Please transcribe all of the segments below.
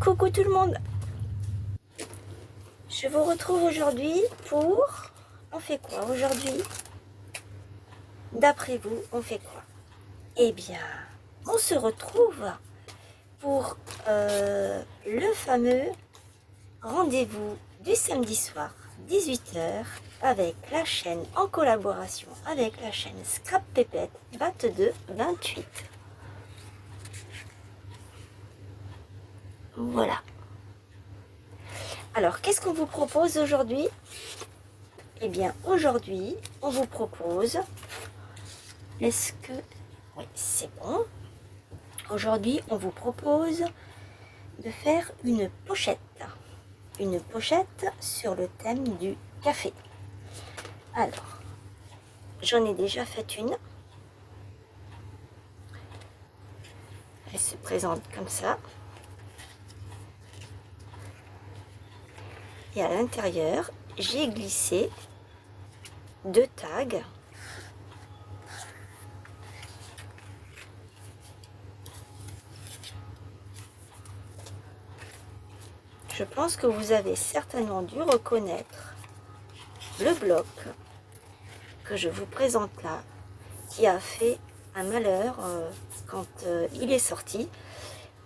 Coucou tout le monde. Je vous retrouve aujourd'hui pour... On fait quoi aujourd'hui? D'après vous, on fait quoi? Eh bien, on se retrouve pour le fameux rendez-vous du samedi soir, 18 h, avec la chaîne en collaboration avec la chaîne Scrap Pépette 22-28. Voilà. Alors, qu'est-ce qu'on vous propose aujourd'hui? Eh bien, aujourd'hui, on vous propose... Est-ce que... Oui, c'est bon. Aujourd'hui, on vous propose de faire une pochette. Une pochette sur le thème du café. Alors, j'en ai déjà fait une. Elle se présente comme ça. Et à l'intérieur, j'ai glissé 2 tags. Je pense que vous avez certainement dû reconnaître le bloc que je vous présente là, qui a fait un malheur quand il est sorti,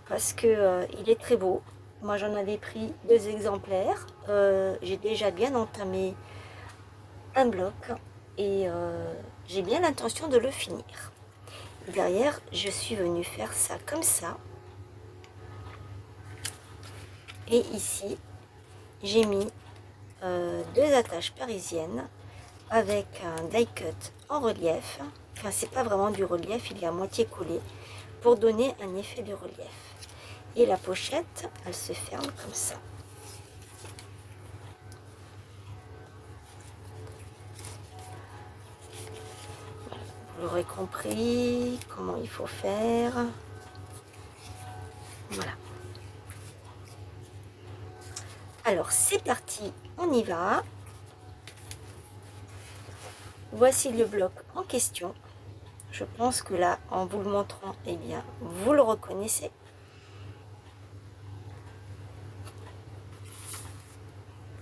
parce que il est très beau. Moi j'en avais pris 2 exemplaires, j'ai déjà bien entamé un bloc et j'ai bien l'intention de le finir. Derrière, je suis venue faire ça comme ça. Et ici, j'ai mis 2 attaches parisiennes avec un die cut en relief. Enfin, c'est pas vraiment du relief, il est à moitié collé pour donner un effet de relief. Et la pochette, elle se ferme comme ça. Vous l'aurez compris, comment il faut faire. Voilà. Alors, c'est parti, on y va. Voici le bloc en question. Je pense que là, en vous le montrant, eh bien, vous le reconnaissez.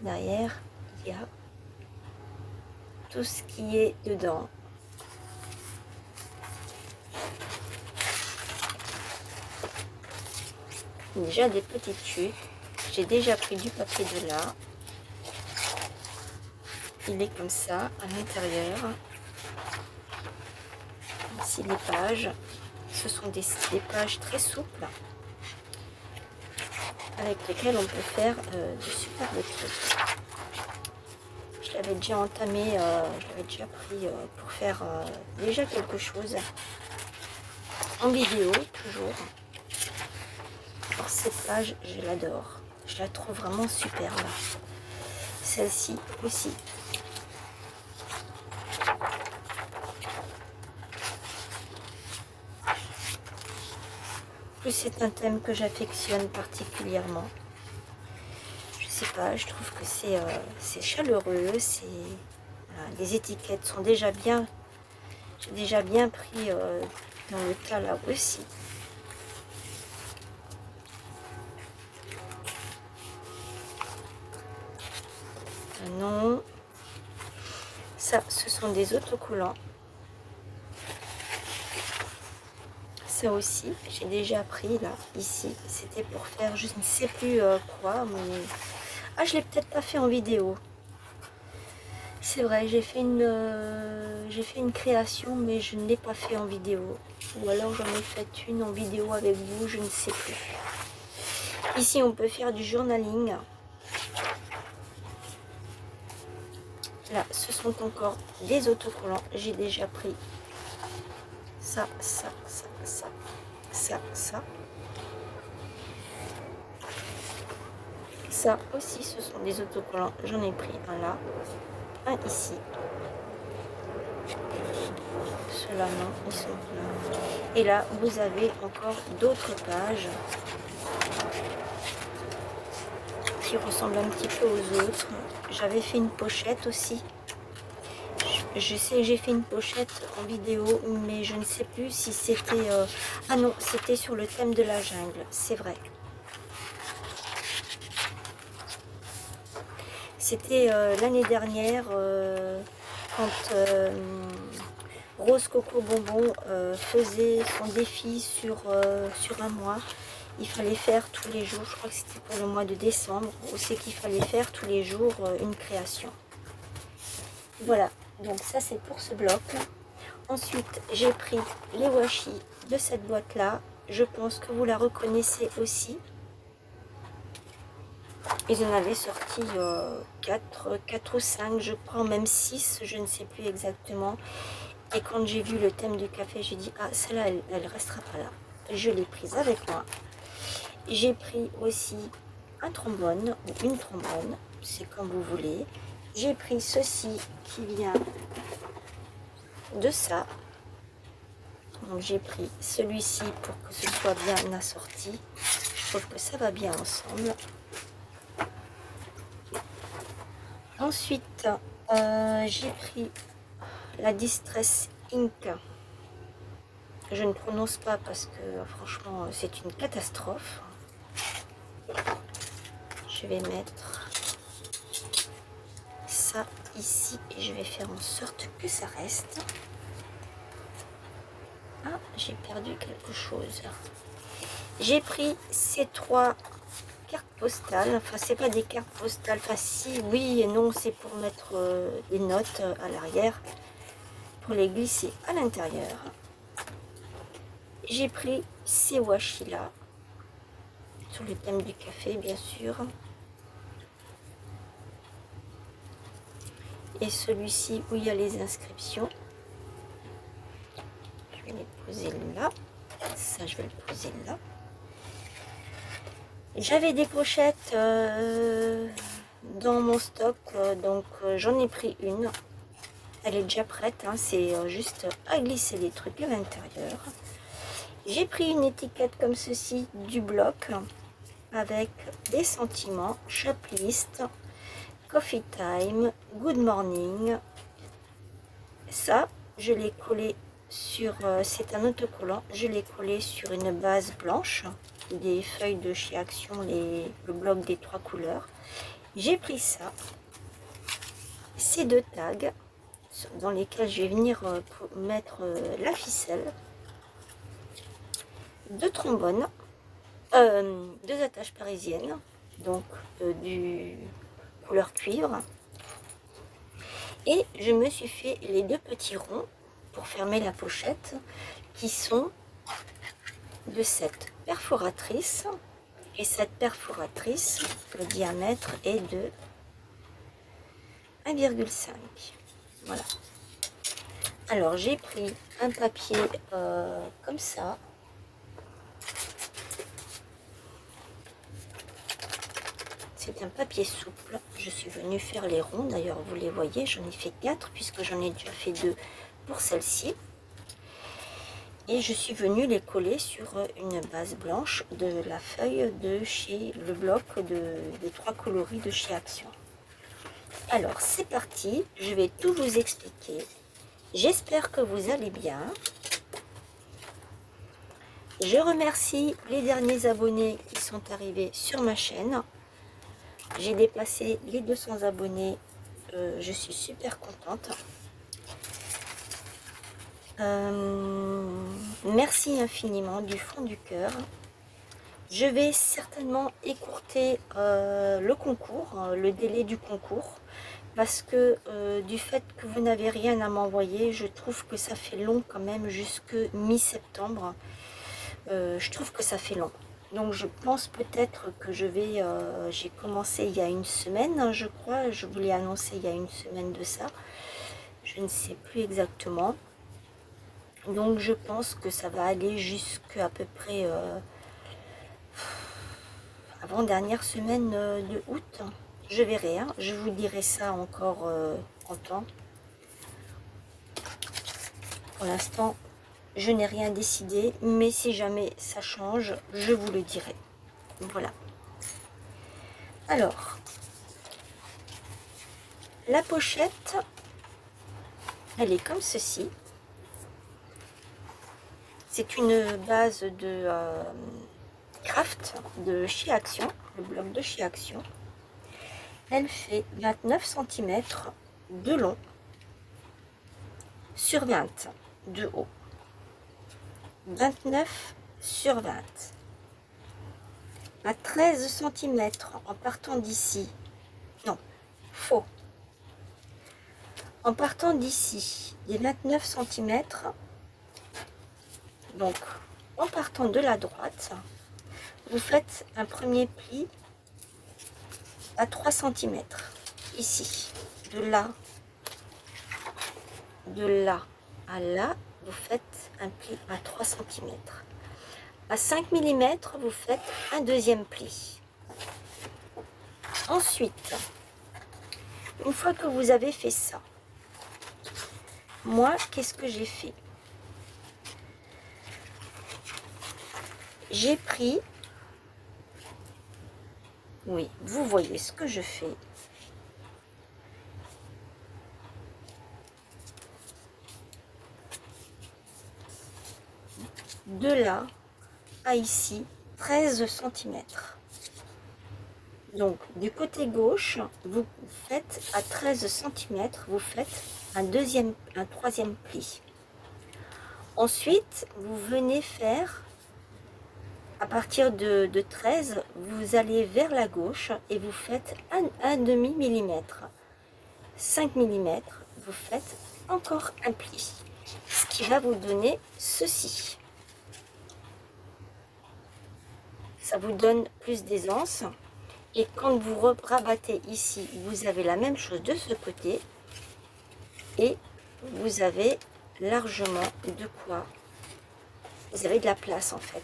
Derrière, il y a tout ce qui est dedans. Déjà des petites chutes. J'ai déjà pris du papier de là. Il est comme ça à l'intérieur. Ici les pages. Ce sont des pages très souples avec lesquelles on peut faire de superbes trucs. Je l'avais déjà entamé, je l'avais déjà pris pour faire déjà quelque chose en vidéo, toujours. Alors cette page, je l'adore. Je la trouve vraiment superbe. Celle-ci aussi. Plus c'est un thème que j'affectionne particulièrement. Je sais pas, je trouve que c'est chaleureux, voilà, les étiquettes sont déjà bien, j'ai déjà bien pris dans le cas là aussi. Non, ça, ce sont des autocollants. Ça aussi, j'ai déjà pris là, ici. C'était pour faire, je ne sais plus quoi, mais... Ah, je l'ai peut-être pas fait en vidéo. C'est vrai, j'ai fait une création, mais je ne l'ai pas fait en vidéo. Ou alors j'en ai fait une en vidéo avec vous, je ne sais plus. Ici, on peut faire du journaling. Là, ce sont encore des autocollants. J'ai déjà pris ça, ça, ça, ça, ça, ça. Ça aussi, ce sont des autocollants. J'en ai pris un là, un ici. Ceux-là, non, ils sont là. Et là, vous avez encore d'autres pages qui ressemblent un petit peu aux autres. J'avais fait une pochette aussi. Je sais que j'ai fait une pochette en vidéo, mais je ne sais plus si c'était... Ah non, c'était sur le thème de la jungle, c'est vrai. C'était l'année dernière quand Rose Coco Bonbon faisait son défi sur un mois. Il fallait faire tous les jours, je crois que c'était pour le mois de décembre, où c'est qu'il fallait faire tous les jours une création. Voilà, donc ça c'est pour ce bloc. Ensuite, j'ai pris les washi de cette boîte-là. Je pense que vous la reconnaissez aussi. Ils en avaient sorti 4 ou 5, je crois, même 6, je ne sais plus exactement. Et quand j'ai vu le thème du café, j'ai dit, ah, celle-là, elle ne restera pas là. Je l'ai prise avec moi. J'ai pris aussi un trombone, ou une trombone, c'est comme vous voulez. J'ai pris ceci qui vient de ça. Donc j'ai pris celui-ci pour que ce soit bien assorti. Je trouve que ça va bien ensemble. Ensuite, j'ai pris la Distress Ink. Je ne prononce pas parce que franchement c'est une catastrophe. Je vais mettre ça ici et je vais faire en sorte que ça reste. Ah, j'ai perdu quelque chose. J'ai pris ces 3 cartes postales. Enfin, c'est pas des cartes postales. Enfin, si, oui et non, c'est pour mettre des notes à l'arrière, pour les glisser à l'intérieur. J'ai pris ces washi là, sur le thème du café, bien sûr. Et celui-ci où il y a les inscriptions. Je vais les poser là. Ça, je vais le poser là. J'avais des pochettes dans mon stock, donc j'en ai pris une. Elle est déjà prête, hein, c'est juste à glisser les trucs à l'intérieur. J'ai pris une étiquette comme ceci du bloc avec des sentiments, shoplist, coffee time, good morning. Ça, je l'ai collé sur, c'est un autocollant, je l'ai collé sur une base blanche, des feuilles de chez Action, le bloc des 3 couleurs. J'ai pris ça, ces 2 tags dans lesquels je vais venir mettre la ficelle, 2 trombones, 2 attaches parisiennes, donc du couleur cuivre, et je me suis fait les 2 petits ronds pour fermer la pochette qui sont de cette perforatrice, et cette perforatrice, le diamètre est de 1,5. Voilà. Alors j'ai pris un papier comme ça. C'est un papier souple. Je suis venue faire les ronds. D'ailleurs, vous les voyez, j'en ai fait 4 puisque j'en ai déjà fait 2 pour celle-ci. Et je suis venue les coller sur une base blanche de la feuille de chez le bloc des 3 coloris de chez Action. Alors, c'est parti. Je vais tout vous expliquer. J'espère que vous allez bien. Je remercie les derniers abonnés qui sont arrivés sur ma chaîne. J'ai dépassé les 200 abonnés. Je suis super contente. Merci infiniment du fond du cœur. Je vais certainement écourter le concours, le délai du concours, parce que du fait que vous n'avez rien à m'envoyer, je trouve que ça fait long quand même jusque mi-septembre. Je trouve que ça fait long. Donc je pense peut-être que je vais, j'ai commencé il y a une semaine, hein, je crois, je vous l'ai annoncé il y a une semaine de ça, je ne sais plus exactement. Donc je pense que ça va aller jusqu'à peu près avant-dernière semaine de août. Je verrai, hein, je vous dirai ça encore en temps. Pour l'instant, je n'ai rien décidé, mais si jamais ça change, je vous le dirai. Voilà. Alors, la pochette, elle est comme ceci. C'est une base de craft de chez Action, le bloc de chez Action. elle fait 29 cm de long sur 20 de haut. 29 sur 20. À 13 cm en partant d'ici. Non, faux. En partant d'ici, les 29 cm, donc en partant de la droite, vous faites un premier pli à 3 cm. Ici, de là à là, vous faites un pli à 3 cm. À 5 mm, vous faites un deuxième pli. Ensuite, une fois que vous avez fait ça, moi, qu'est-ce que j'ai fait? J'ai pris, oui, vous voyez ce que je fais. De là à ici, 13 cm. Donc, du côté gauche, vous faites à 13 cm, vous faites un troisième pli. Ensuite, vous venez faire, à partir de 13, vous allez vers la gauche et vous faites un demi-millimètre. 5 mm, vous faites encore un pli. Ce qui va vous donner ceci. Ça vous donne plus d'aisance. Et quand vous rabattez ici, vous avez la même chose de ce côté. Et vous avez largement de quoi. Vous avez de la place en fait.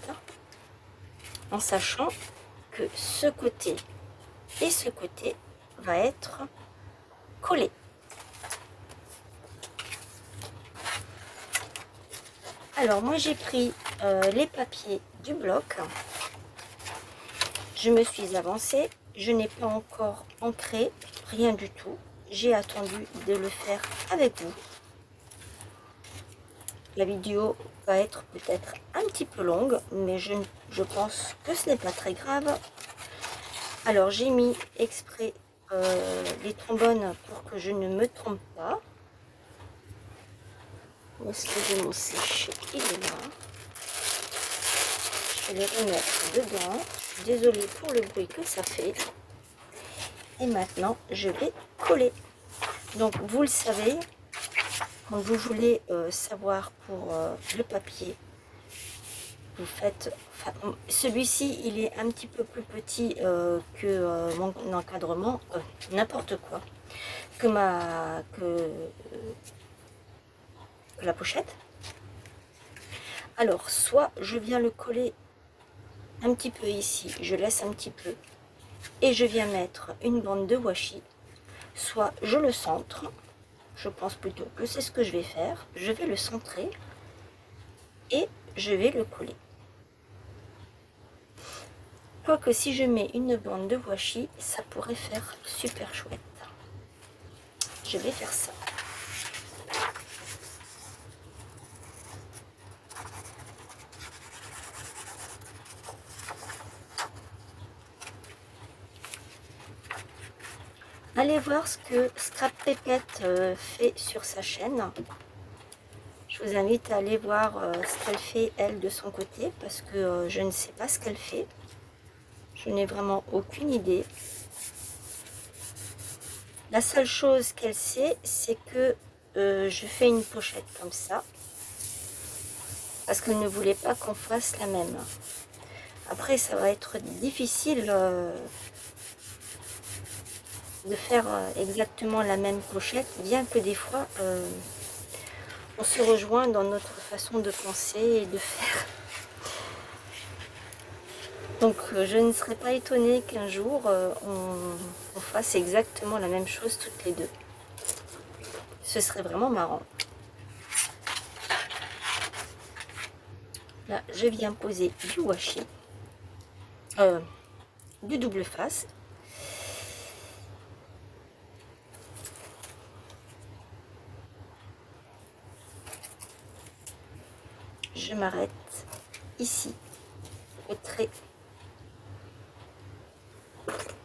En sachant que ce côté et ce côté va être collé. Alors moi j'ai pris les papiers du bloc. Je me suis avancée. Je n'ai pas encore ancré, rien du tout. J'ai attendu de le faire avec vous. La vidéo va être peut-être un petit peu longue, mais je pense que ce n'est pas très grave. Alors j'ai mis exprès les trombones pour que je ne me trompe pas. Où est-ce que j'ai mon séché? Il est là. Je vais les remettre dedans. Désolée pour le bruit que ça fait. Et maintenant, je vais coller. Donc, vous le savez, quand vous voulez savoir pour le papier, vous faites... Enfin, celui-ci, il est un petit peu plus petit que mon encadrement, n'importe quoi, que la pochette. Alors, soit je viens le coller un petit peu ici, je laisse un petit peu, et je viens mettre une bande de washi, soit je le centre, je pense plutôt que c'est ce que je vais faire, je vais le centrer et je vais le coller. Quoique si je mets une bande de washi, ça pourrait faire super chouette. Je vais faire ça. Allez voir ce que Scrap Pépette fait sur sa chaîne. Je vous invite à aller voir ce qu'elle fait elle de son côté, parce que je ne sais pas ce qu'elle fait. Je n'ai vraiment aucune idée. La seule chose qu'elle sait, c'est que je fais une pochette comme ça, parce qu'elle ne voulait pas qu'on fasse la même. Après, ça va être difficile de faire exactement la même pochette, bien que des fois on se rejoint dans notre façon de penser et de faire. Donc je ne serais pas étonnée qu'un jour on fasse exactement la même chose toutes les deux. Ce serait vraiment marrant. Là, je viens poser du washi, du double face. Je m'arrête ici au trait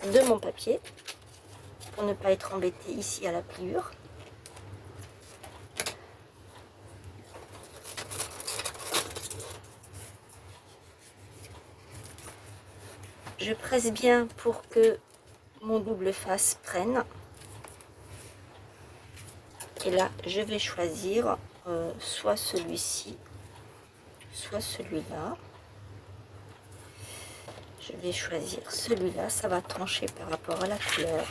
de mon papier. pour ne pas être embêté ici à la pliure. Je presse bien pour que mon double face prenne. Et là, je vais choisir soit celui-ci, soit celui-là. Je vais choisir celui-là, ça va trancher par rapport à la couleur.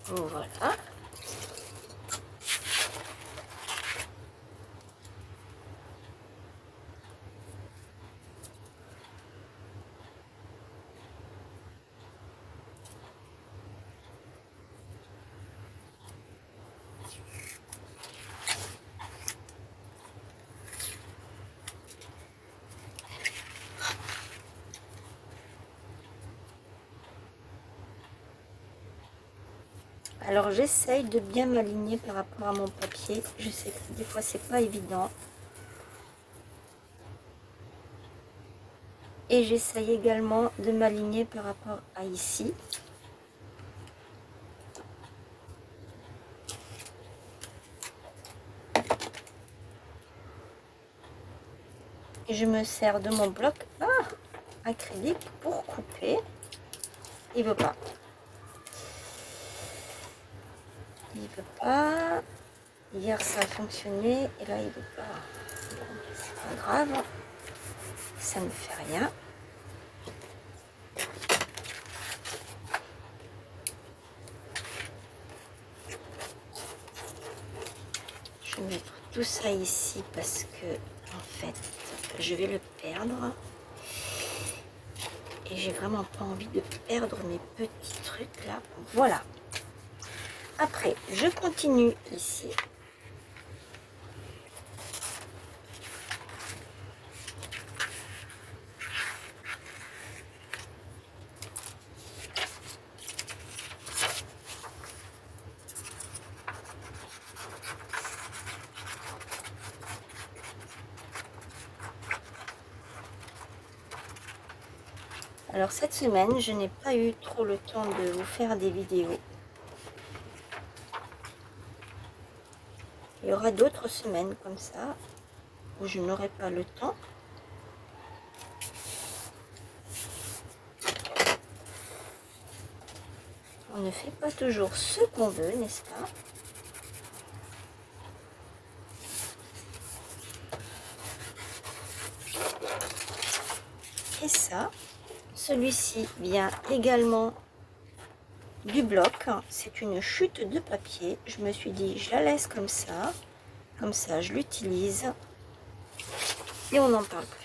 Voilà. Alors j'essaye de bien m'aligner par rapport à mon papier. Je sais que des fois c'est pas évident. Et j'essaye également de m'aligner par rapport à ici. Et je me sers de mon bloc acrylique pour couper. Il veut pas. Il veut pas. Hier ça a fonctionné et là il veut pas. Bon, c'est pas grave. Ça ne fait rien. Je vais mettre tout ça ici parce que en fait je vais le perdre. Et j'ai vraiment pas envie de perdre mes petits trucs là. Voilà. Après, je continue ici. Alors cette semaine, je n'ai pas eu trop le temps de vous faire des vidéos. Il y aura d'autres semaines comme ça, où je n'aurai pas le temps. On ne fait pas toujours ce qu'on veut, n'est-ce pas? Et ça, celui-ci vient également du bloc. C'est une chute de papier. Je me suis dit, je la laisse comme ça. Comme ça, je l'utilise. Et on n'en parle plus.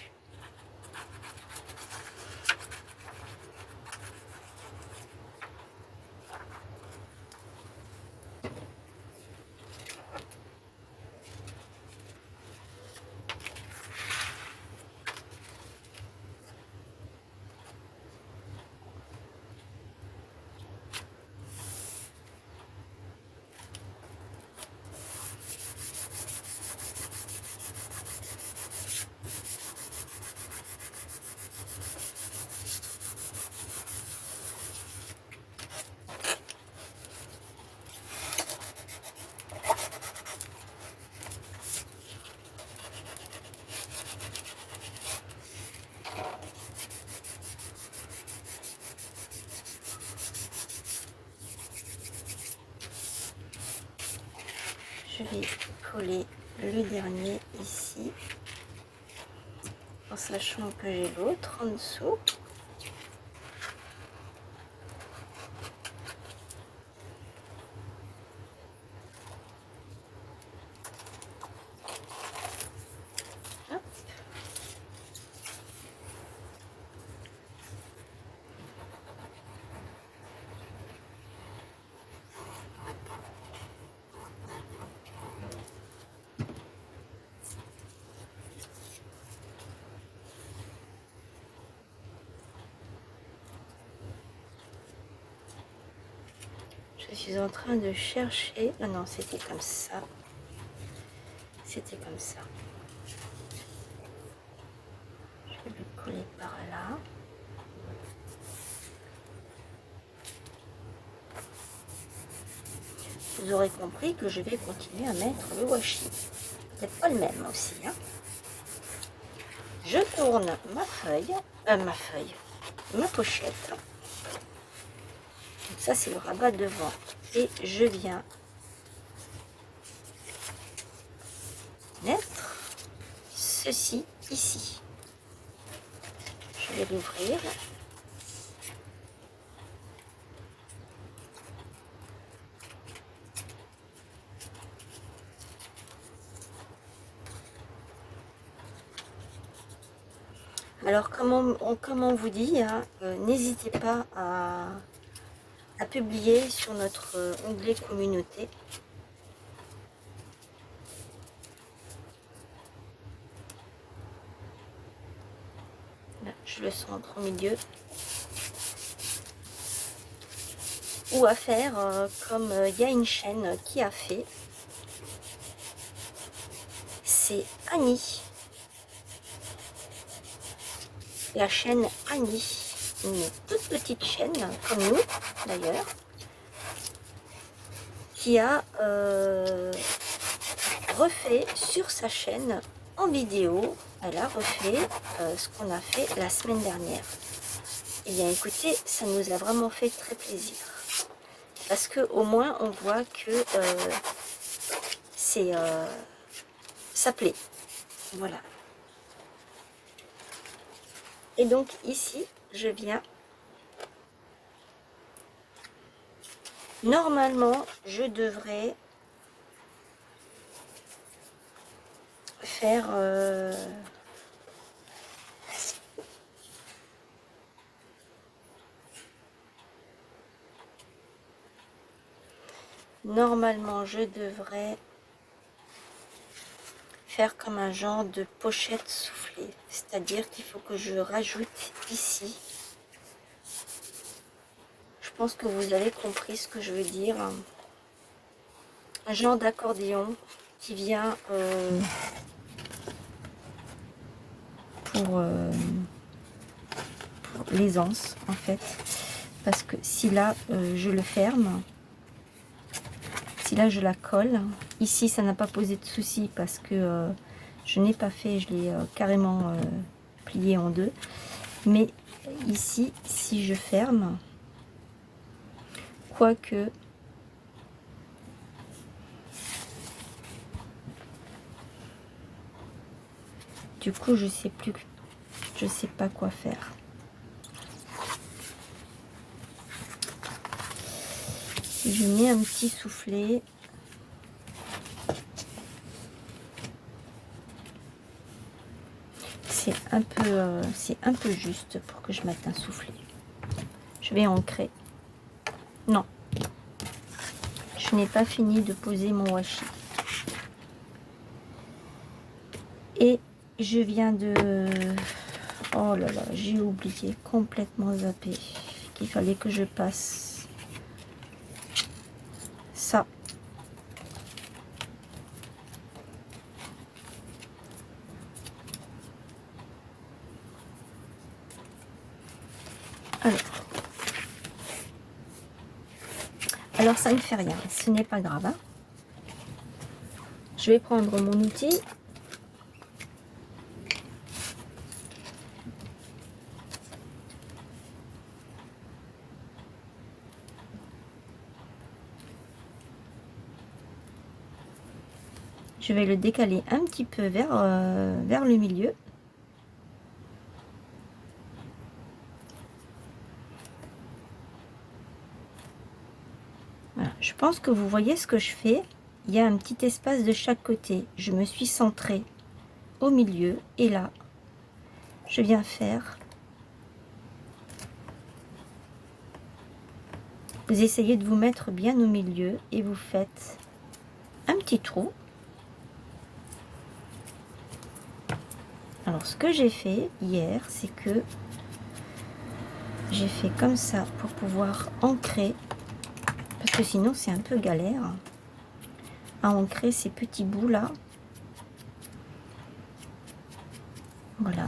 Je vais coller le dernier ici, en sachant que j'ai l'autre en dessous. Hop. Je suis en train de chercher. Ah non, c'était comme ça. C'était comme ça. Je vais le coller par là. Vous aurez compris que je vais continuer à mettre le washi. C'est pas le même aussi. Hein. Je tourne ma pochette. Donc ça c'est le rabat devant. Et je viens mettre ceci ici. Je vais l'ouvrir. Alors, comme on vous dit, hein, n'hésitez pas à publier sur notre onglet communauté. Là, je le centre au milieu. Ou à faire comme il y a une chaîne qui a fait. C'est Annie. La chaîne Annie, une toute petite chaîne, comme nous d'ailleurs, qui a refait sur sa chaîne en vidéo, elle a refait ce qu'on a fait la semaine dernière. Et bien écoutez, ça nous a vraiment fait très plaisir. Parce que au moins on voit que ça plaît. Voilà. Et donc ici, je viens. Normalement, je devrais faire normalement, je devrais faire comme un genre de pochette soufflée. C'est-à-dire qu'il faut que je rajoute ici. Je pense que vous avez compris ce que je veux dire. Un genre d'accordéon qui vient pour l'aisance en fait. Parce que si là, je le ferme, si là je la colle, ici ça n'a pas posé de souci parce que je n'ai pas fait, je l'ai carrément plié en deux. Mais ici, si je ferme, quoique, du coup je sais plus, je sais pas quoi faire. Je mets un petit soufflet. C'est un peu juste pour que je mette un soufflet. Je vais ancrer. Non, je n'ai pas fini de poser mon washi. Et je viens de... Oh là là, j'ai oublié, complètement zappé, qu'il fallait que je passe ça. Alors ça ne fait rien, ce n'est pas grave. Hein. Je vais prendre mon outil. Je vais le décaler un petit peu vers le milieu. Voilà. Je pense que vous voyez ce que je fais. Il y a un petit espace de chaque côté. Je me suis centrée au milieu et là, je viens faire. Vous essayez de vous mettre bien au milieu et vous faites un petit trou. Alors ce que j'ai fait hier, c'est que j'ai fait comme ça pour pouvoir ancrer, parce que que sinon c'est un peu galère à ancrer ces petits bouts là. Voilà.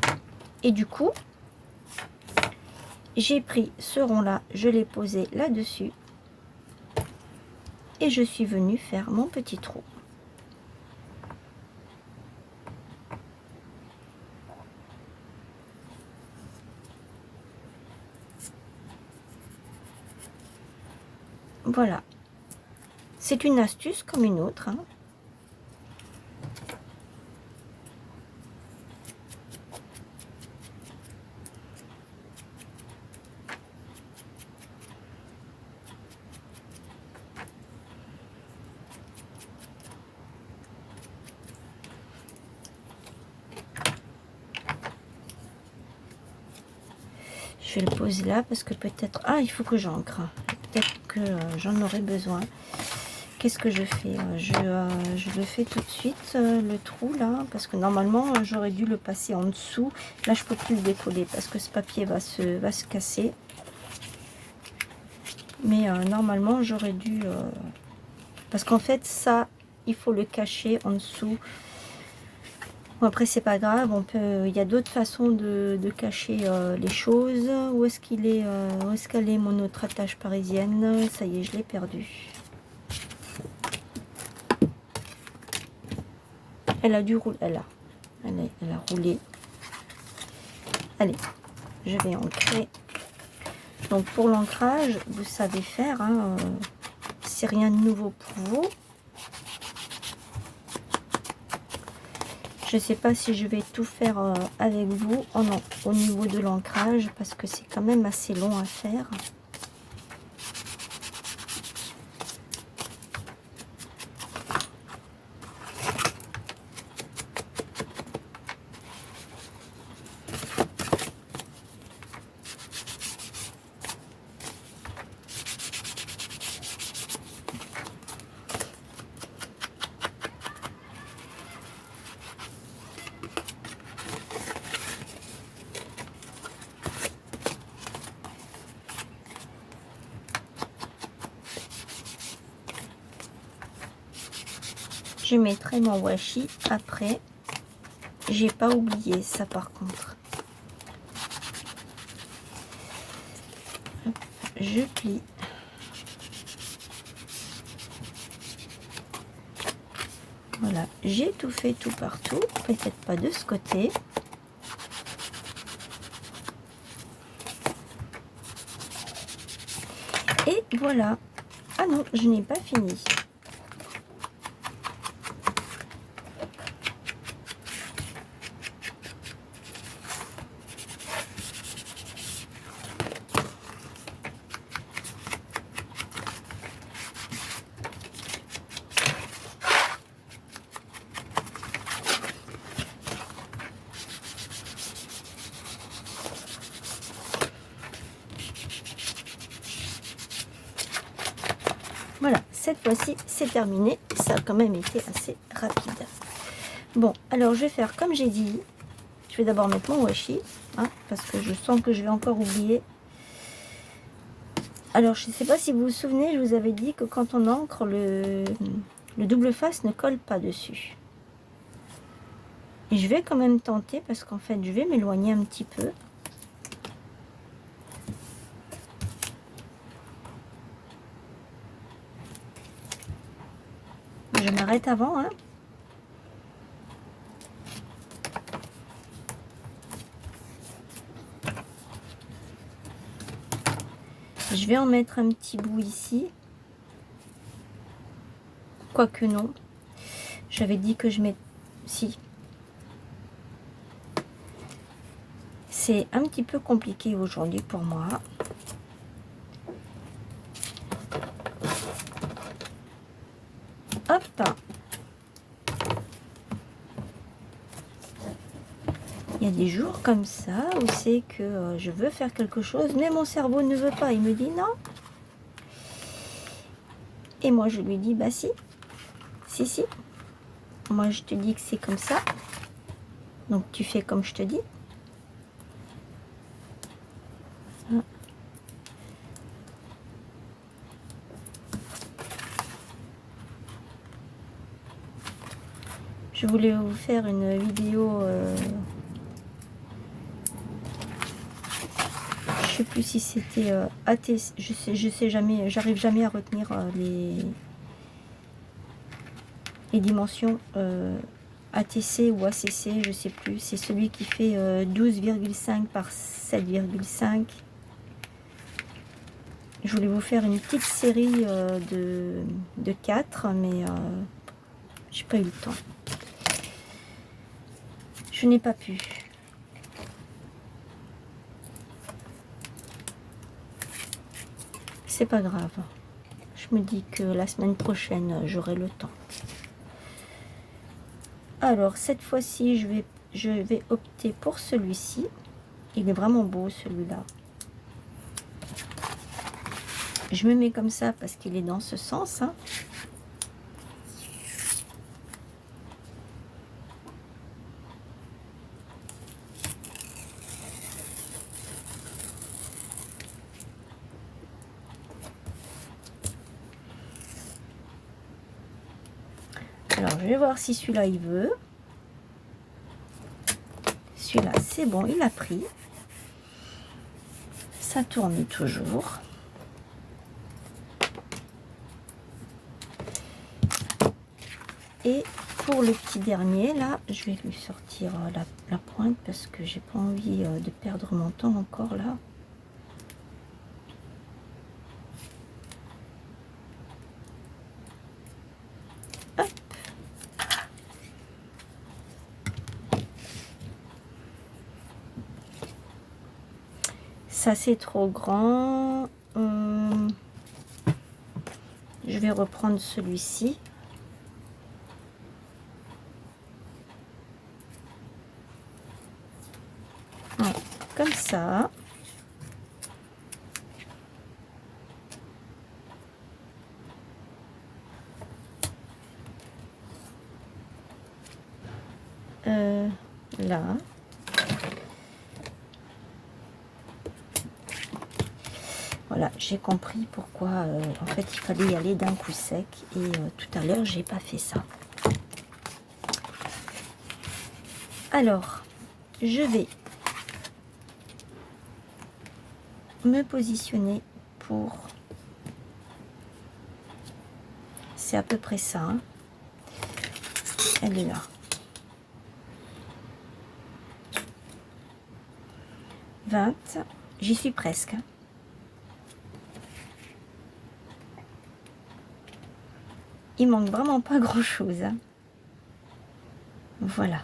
Et du coup, j'ai pris ce rond là, je l'ai posé là-dessus et je suis venue faire mon petit trou. Voilà. C'est une astuce comme une autre, hein. Je vais le poser là parce que peut-être... Ah, il faut que j'ancre. Peut-être que j'en aurai besoin. Qu'est-ce que je fais? Je le fais tout de suite, le trou là. Parce que normalement, j'aurais dû le passer en dessous. Là, je peux plus le décoller parce que ce papier va se casser. Mais normalement, j'aurais dû... Parce qu'en fait, ça, il faut le cacher en dessous. Bon, après, c'est pas grave. On peut... Il y a d'autres façons de cacher les choses. Où est-ce qu'il est, où est-ce qu'elle est, mon autre attache parisienne? Ça y est, je l'ai perdu. Elle a dû rouler. Elle a roulé. Allez, je vais ancrer. Donc, pour l'ancrage, vous savez faire. Hein, c'est rien de nouveau pour vous. Je ne sais pas si je vais tout faire avec vous au niveau de l'ancrage parce que c'est quand même assez long à faire. Je mettrai mon washi après. J'ai pas oublié ça par contre. Je plie. Voilà, j'ai tout fait tout partout. Peut-être pas de ce côté. Et voilà. Ah non, je n'ai pas fini. Voilà, cette fois-ci, c'est terminé. Ça a quand même été assez rapide. Bon, alors je vais faire comme j'ai dit. Je vais d'abord mettre mon washi, hein, parce que je sens que je vais encore oublier. Alors, je ne sais pas si vous vous souvenez, je vous avais dit que quand on encre, le double face ne colle pas dessus. Et je vais quand même tenter, parce qu'en fait, je vais m'éloigner un petit peu. Je m'arrête avant, hein. Je vais en mettre un petit bout ici. Quoique non. J'avais dit que je mets... Si. C'est un petit peu compliqué aujourd'hui pour moi. Hop. Il y a des jours comme ça où c'est que je veux faire quelque chose, mais mon cerveau ne veut pas. Il me dit non. Et moi, je lui dis, bah si. Si, si. Moi, je te dis que c'est comme ça. Donc, tu fais comme je te dis. Je voulais vous faire une vidéo, je sais plus si c'était ATC, je sais jamais, j'arrive jamais à retenir les dimensions ATC ou ACC, je sais plus. C'est celui qui fait 12,5 par 7,5. Je voulais vous faire une petite série de 4, mais j'ai pas eu le temps. Je n'ai pas pu. C'est pas grave. Je me dis que la semaine prochaine, j'aurai le temps. Alors, cette fois-ci, je vais opter pour celui-ci. Il est vraiment beau, celui-là. Je me mets comme ça parce qu'il est dans ce sens, hein. Alors, je vais voir si celui-là, il veut. Celui-là, c'est bon, il a pris. Ça tourne toujours. Et pour le petit dernier, là, je vais lui sortir la pointe parce que j'ai pas envie de perdre mon temps encore là. Hop. Ça, c'est trop grand. Je vais reprendre celui-ci. Ouais, comme ça. Là. Voilà, j'ai compris pourquoi en fait il fallait y aller d'un coup sec et tout à l'heure j'ai pas fait ça. Alors, je vais me positionner pour, c'est à peu près ça, hein. Elle est là. 20, j'y suis presque. Il manque vraiment pas grand chose, hein. Voilà,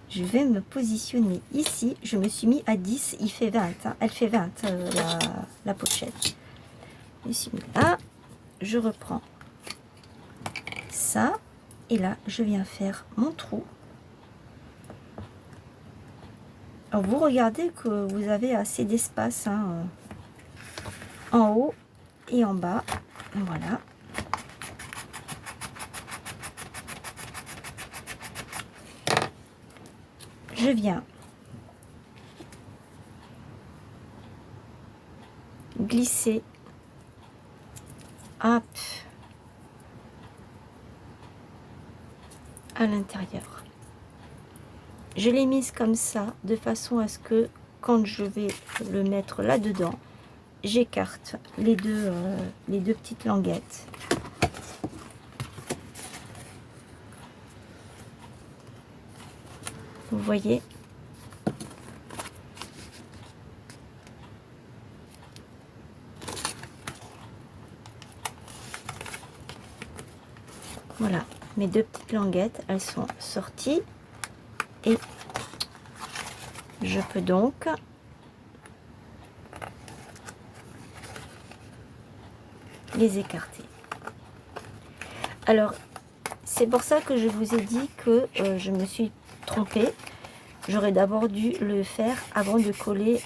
je vais me positionner ici. Je me suis mis à 10, il fait 20, hein. Elle fait 20 la pochette. Je me suis mis là, je reprends ça et là je viens faire mon trou. Alors vous regardez que vous avez assez d'espace, hein, en haut et en bas. Voilà. Je viens glisser, hop, à l'intérieur. Je l'ai mise comme ça de façon à ce que quand je vais le mettre là dedans, j'écarte les deux petites languettes. Vous voyez? Voilà, mes deux petites languettes, elles sont sorties et je peux donc les écarter. Alors, c'est pour ça que je vous ai dit que je me suis trompée. J'aurais d'abord dû le faire avant de coller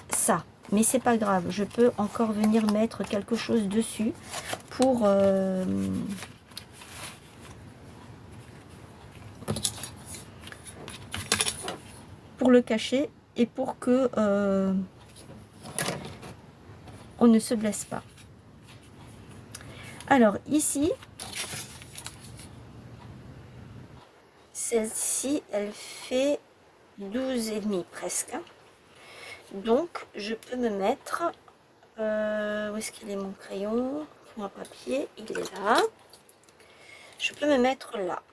ça. Mais c'est pas grave, je peux encore venir mettre quelque chose dessus pour le cacher et pour que on ne se blesse pas. Alors ici, celle-ci, elle fait 12,5 presque. Donc, je peux me mettre... où est-ce qu'il est mon crayon? Mon papier, il est là. Je peux me mettre là.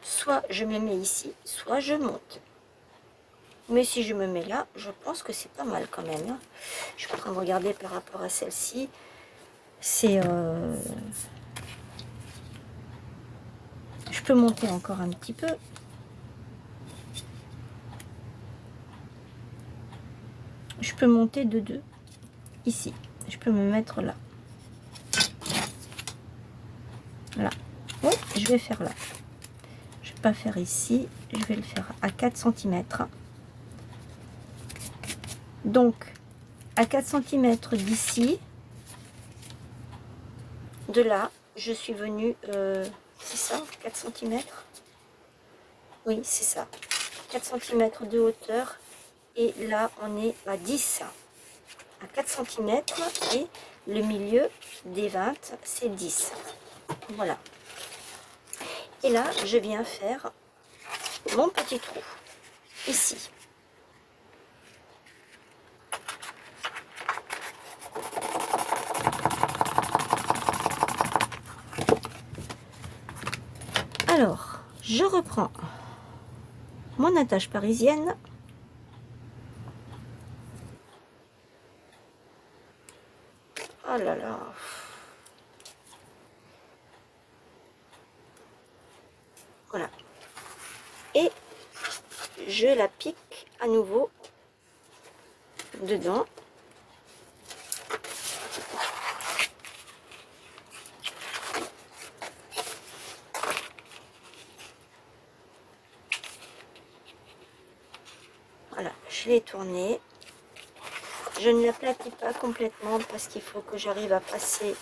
Soit je me mets ici, soit je monte. Mais si je me mets là, je pense que c'est pas mal quand même. Hein. Je suis en train de regarder par rapport à celle-ci. C'est... Je peux monter encore un petit peu. Je peux monter de 2. Ici. Je peux me mettre là. Là. Oui, je vais faire là. Je vais pas faire ici. Je vais le faire à 4 cm. Donc, à 4 cm d'ici, de là, je suis venue, c'est ça, 4 cm? Oui, c'est ça. 4 cm de hauteur. Et là, on est à 10. À 4 cm. Et le milieu des 20, c'est 10. Voilà. Et là, je viens faire mon petit trou. Ici. Alors, je reprends mon attache parisienne. Oh là là. Voilà. Et je la pique à nouveau dedans. Voilà, je l'ai tournée. Je ne l'aplatis pas complètement parce qu'il faut que j'arrive à passer.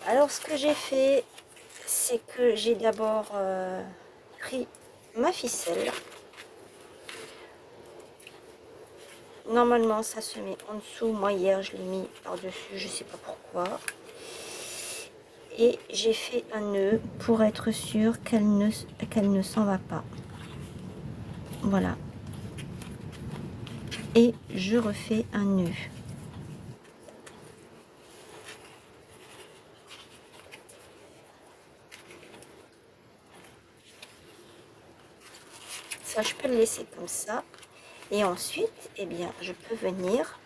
Alors, ce que j'ai fait, c'est que j'ai d'abord pris ma ficelle. Normalement, ça se met en dessous. Moi, hier, je l'ai mis par-dessus. Je ne sais pas pourquoi. Et j'ai fait un nœud pour être sûre qu'elle ne s'en va pas. Voilà. Et je refais un nœud. Ça, je peux le laisser comme ça. Et ensuite, eh bien, je peux venir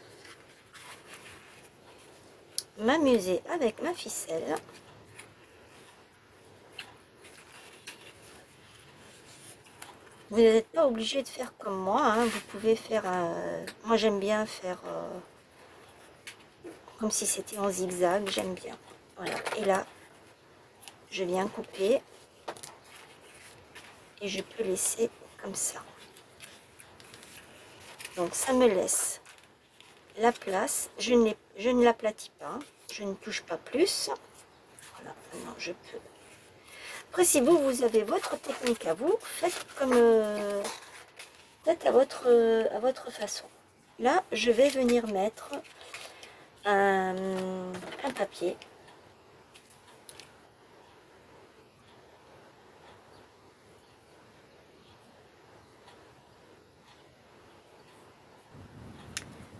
m'amuser avec ma ficelle. Vous n'êtes pas obligé de faire comme moi. Hein. Vous pouvez faire... moi, j'aime bien faire... comme si c'était en zigzag. J'aime bien. Voilà. Et là, je viens couper. Et je peux laisser comme ça. Donc, ça me laisse la place. Je ne l'aplatis pas. Je ne touche pas plus. Voilà. Maintenant, je peux... Après, si vous avez votre technique à vous, faites comme... faites à votre façon. Là, je vais venir mettre un papier.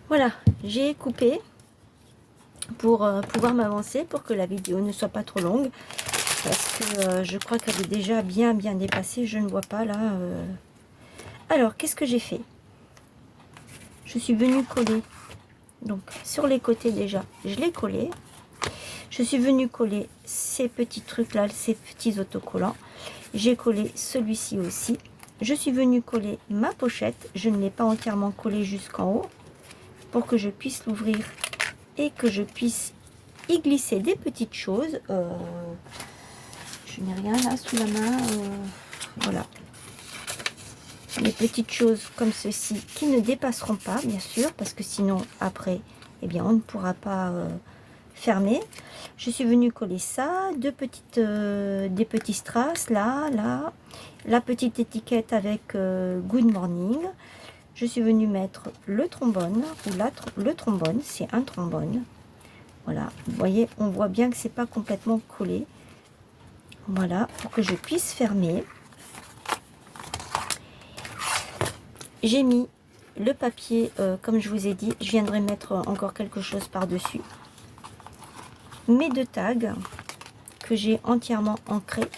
Voilà, j'ai coupé pour pouvoir m'avancer, pour que la vidéo ne soit pas trop longue. Parce que je crois qu'elle est déjà bien dépassée. Je ne vois pas là. Alors, qu'est-ce que j'ai fait? Je suis venue coller. Donc, sur les côtés déjà, je l'ai collé. Je suis venue coller ces petits trucs là, ces petits autocollants. J'ai collé celui-ci aussi. Je suis venue coller ma pochette. Je ne l'ai pas entièrement collé jusqu'en haut pour que je puisse l'ouvrir et que je puisse y glisser des petites choses. Je n'ai rien là sous la main. Voilà. Des petites choses comme ceci qui ne dépasseront pas, bien sûr, parce que sinon, après, eh bien, on ne pourra pas fermer. Je suis venue coller ça, des petits strass, là, la petite étiquette avec Good Morning, je suis venue mettre le trombone, ou le trombone, c'est un trombone. Voilà, vous voyez, on voit bien que c'est pas complètement collé. Voilà, pour que je puisse fermer. J'ai mis le papier, comme je vous ai dit, je viendrai mettre encore quelque chose par-dessus. Mes 2 tags que j'ai entièrement ancrés.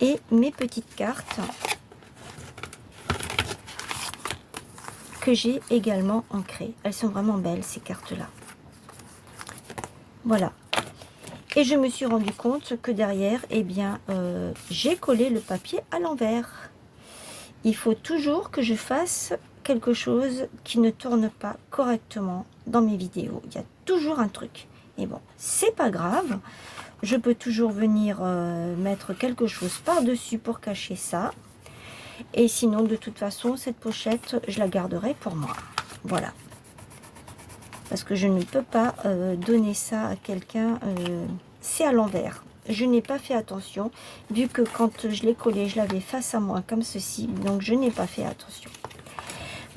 Et mes petites cartes que j'ai également ancrées. Elles sont vraiment belles, ces cartes-là. Voilà. Et je me suis rendu compte que derrière, eh bien, j'ai collé le papier à l'envers. Il faut toujours que je fasse quelque chose qui ne tourne pas correctement dans mes vidéos. Il y a toujours un truc. Et bon, c'est pas grave. Je peux toujours venir mettre quelque chose par-dessus pour cacher ça. Et sinon, de toute façon, cette pochette, je la garderai pour moi. Voilà. Parce que je ne peux pas donner ça à quelqu'un. C'est à l'envers. Je n'ai pas fait attention, vu que quand je l'ai collé, je l'avais face à moi comme ceci. Donc, je n'ai pas fait attention.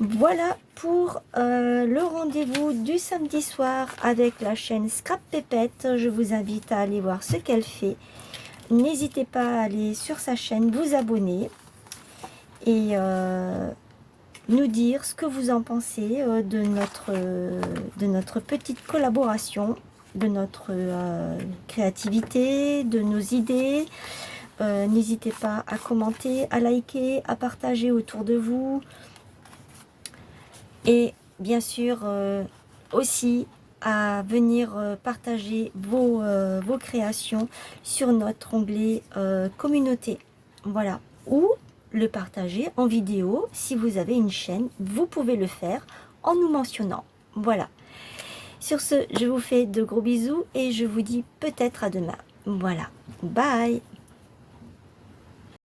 Voilà pour le rendez-vous du samedi soir avec la chaîne Scrap Pépette. Je vous invite à aller voir ce qu'elle fait. N'hésitez pas à aller sur sa chaîne, vous abonner et nous dire ce que vous en pensez de notre petite collaboration, de notre créativité, de nos idées. N'hésitez pas à commenter, à liker, à partager autour de vous. Et bien sûr aussi à venir partager vos créations sur notre onglet communauté. Voilà. Ou le partager en vidéo. Si vous avez une chaîne, vous pouvez le faire en nous mentionnant. Voilà. Sur ce, je vous fais de gros bisous et je vous dis peut-être à demain. Voilà. Bye.